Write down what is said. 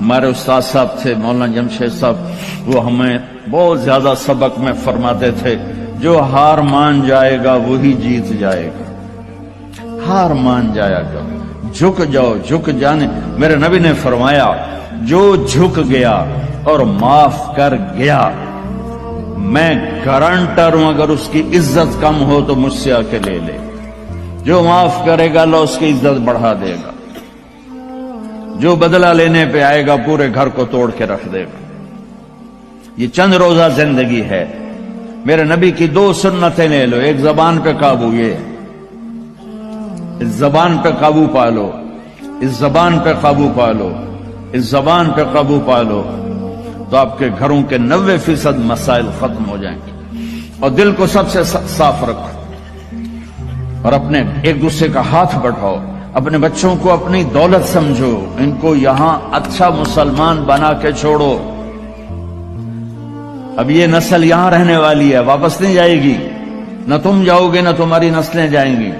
ہمارے استاد صاحب تھے مولانا جمشید صاحب، وہ ہمیں بہت زیادہ سبق میں فرماتے تھے، جو ہار مان جائے گا وہی جیت جائے گا، ہار مان جایا گا، جھک جاؤ، جھک جانے۔ میرے نبی نے فرمایا جو جھک گیا اور معاف کر گیا، میں گارنٹر ہوں اگر اس کی عزت کم ہو تو مجھ سے آ کے لے لے، جو معاف کرے گا اللہ اس کی عزت بڑھا دے گا، جو بدلہ لینے پہ آئے گا پورے گھر کو توڑ کے رکھ دے گا۔ یہ چند روزہ زندگی ہے، میرے نبی کی دو سنتیں لے لو، ایک زبان پہ قابو، یہ اس زبان پہ قابو پا لو، اس زبان پہ قابو پا لو، اس زبان پہ قابو پا لو، تو آپ کے گھروں کے 90% مسائل ختم ہو جائیں گے۔ اور دل کو سب سے صاف رکھو، اور اپنے ایک دوسرے کا ہاتھ بڑھاؤ، اپنے بچوں کو اپنی دولت سمجھو، ان کو یہاں اچھا مسلمان بنا کے چھوڑو۔ اب یہ نسل یہاں رہنے والی ہے، واپس نہیں جائے گی، نہ تم جاؤ گے نہ تمہاری نسلیں جائیں گی۔